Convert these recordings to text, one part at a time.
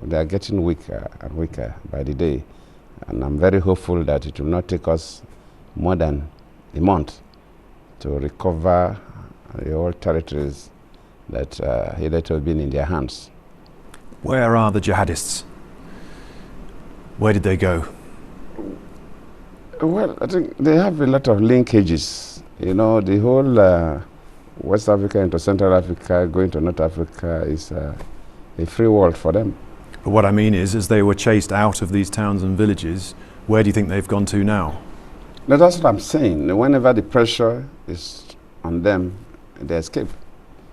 they are getting weaker and weaker by the day. And I'm very hopeful that it will not take us more than a month to recover the old territories that hitherto have been in their hands. Where are the jihadists? Where did they go? Well, I think they have a lot of linkages. You know, the whole West Africa into Central Africa, going to North Africa is a free world for them. But what I mean is, as they were chased out of these towns and villages, where do you think they've gone to now? No, that's what I'm saying. Whenever the pressure is on them, they escape.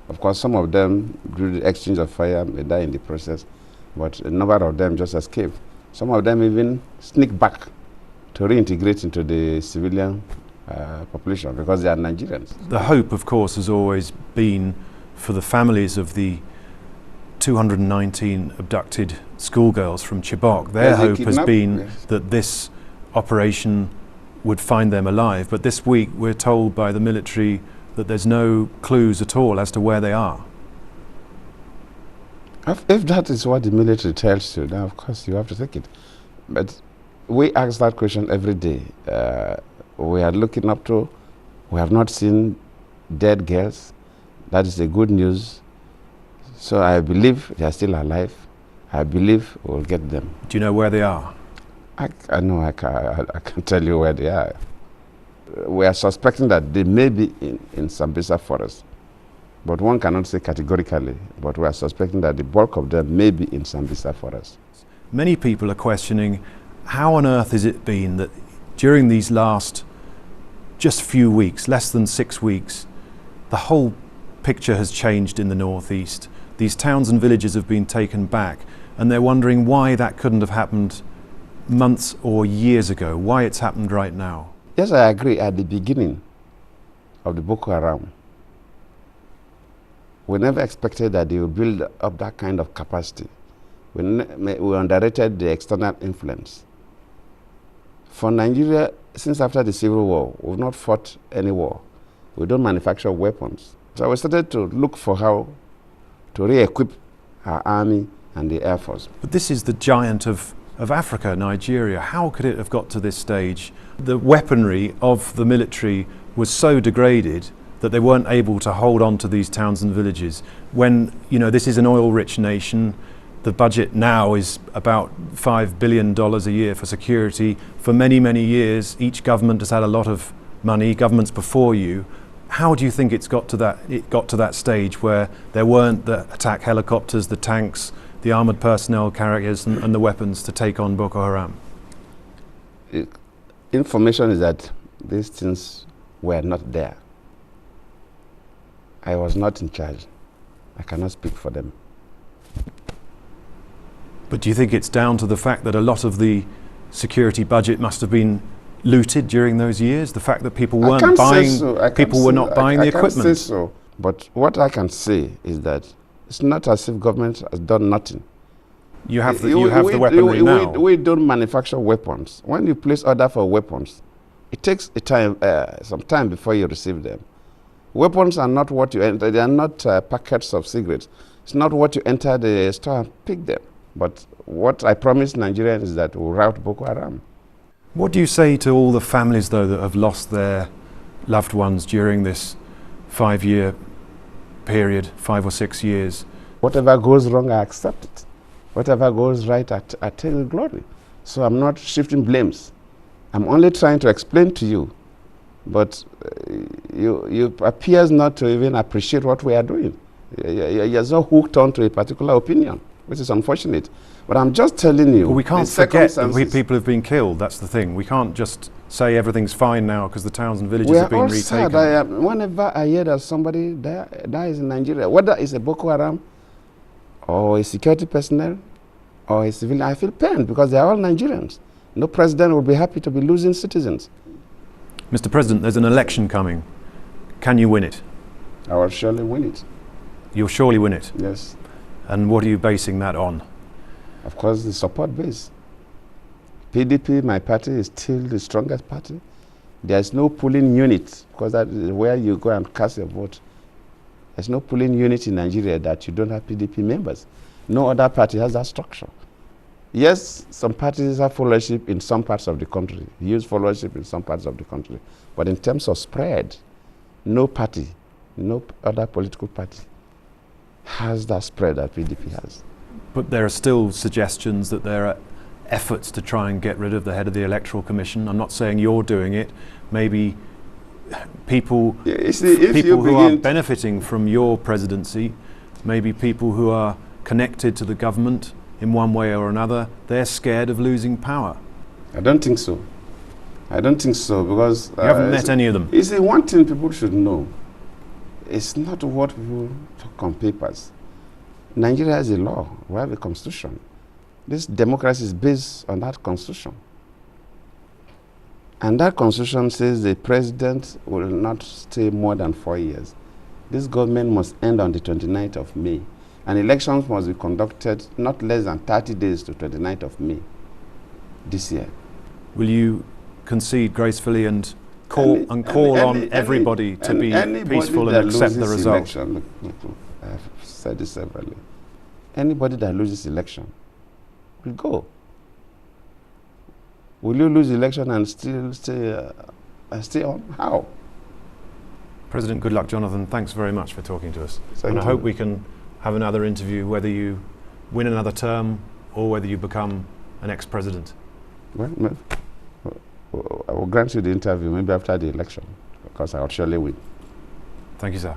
Of course, some of them, through the exchange of fire, may die in the process, but a number of them just escape. Some of them even sneak back to reintegrate into the civilian population because they are Nigerians. The hope, of course, has always been for the families of the 219 abducted schoolgirls from Chibok. Their hope has been that this operation would find them alive. But this week we're told by the military that there's no clues at all as to where they are. If that is what the military tells you, then of course you have to take it. But we ask that question every day. We are looking up to, we have not seen dead girls. That is the good news. So I believe they are still alive. I believe we'll get them. Do you know where they are? I know I can tell you where they are. We are suspecting that they may be in Sambisa forest. But one cannot say categorically, but we are suspecting that the bulk of them may be in Sambisa forest. Many people are questioning how on earth has it been that during these last just few weeks, less than 6 weeks, the whole picture has changed in the northeast. These towns and villages have been taken back, and they're wondering why that couldn't have happened months or years ago, why it's happened right now. Yes, I agree. At the beginning of the Boko Haram, we never expected that they would build up that kind of capacity. We underrated the external influence. For Nigeria, since after the Civil War, we've not fought any war. We don't manufacture weapons. So we started to look for how to re-equip our army and the Air Force. But this is the giant of Africa, Nigeria. How could it have got to this stage? The weaponry of the military was so degraded that they weren't able to hold on to these towns and villages. When, you know, this is an oil-rich nation, the budget now is about $5 billion a year for security. For many, many years, each government has had a lot of money, governments before you. How do you think it got to that stage where there weren't the attack helicopters, the tanks, the armoured personnel carriers and the weapons to take on Boko Haram? Information is that these things were not there. I was not in charge. I cannot speak for them. But do you think it's down to the fact that a lot of the security budget must have been looted during those years? The fact that people weren't buying, people were not buying the equipment? I can't say so. But what I can say is that it's not as if government has done nothing. You have the weaponry now. We don't manufacture weapons. When you place order for weapons, it takes some time before you receive them. Weapons are not what you enter. They are not packets of cigarettes. It's not what you enter the store and pick them. But what I promise Nigerians is that we'll rout Boko Haram. What do you say to all the families, though, that have lost their loved ones during this 5-year period, 5 or 6 years? Whatever goes wrong, I accept it. Whatever goes right, I take the glory. So I'm not shifting blames. I'm only trying to explain to you. But you appears not to even appreciate what we are doing. You're so hooked on to a particular opinion, which is unfortunate. But I'm just telling you. But we can't forget that people have been killed. That's the thing. We can't just say everything's fine now because the towns and villages have been retaken. Sad. Whenever I hear that somebody dies in Nigeria, whether it's a Boko Haram or a security personnel or a civilian, I feel pain because they are all Nigerians. No president will be happy to be losing citizens. Mr. President, there's an election coming. Can you win it? I will surely win it. You'll surely win it? Yes. And what are you basing that on? Of course, the support base. PDP, my party, is still the strongest party. There's no polling unit, because that is where you go and cast your vote. There's no polling unit in Nigeria that you don't have PDP members. No other party has that structure. Yes, some parties have followership in some parts of the country, huge followership in some parts of the country. But in terms of spread, no party, no other political party has that spread that PDP has. But there are still suggestions that there are efforts to try and get rid of the head of the Electoral Commission. I'm not saying you're doing it. Maybe people who are benefiting from your presidency, maybe people who are connected to the government in one way or another, they're scared of losing power. I don't think so. I don't think so, because you haven't met any of them. You see, one thing people should know, it's not what people talk on papers. Nigeria has a law, we have a constitution. This democracy is based on that constitution. And that constitution says the president will not stay more than 4 years. This government must end on the 29th of May. And elections must be conducted not less than 30 days to 29th of May this year. Will you concede gracefully and call on everybody to be peaceful and accept the result? Look, I've said this severally. Anybody that loses election will go. Will you lose election and still stay on? How? President Goodluck Jonathan, thanks very much for talking to us. Thank you. I hope we can have another interview, whether you win another term or whether you become an ex-president. Well, I will grant you the interview maybe after the election, because I will surely win. Thank you, sir.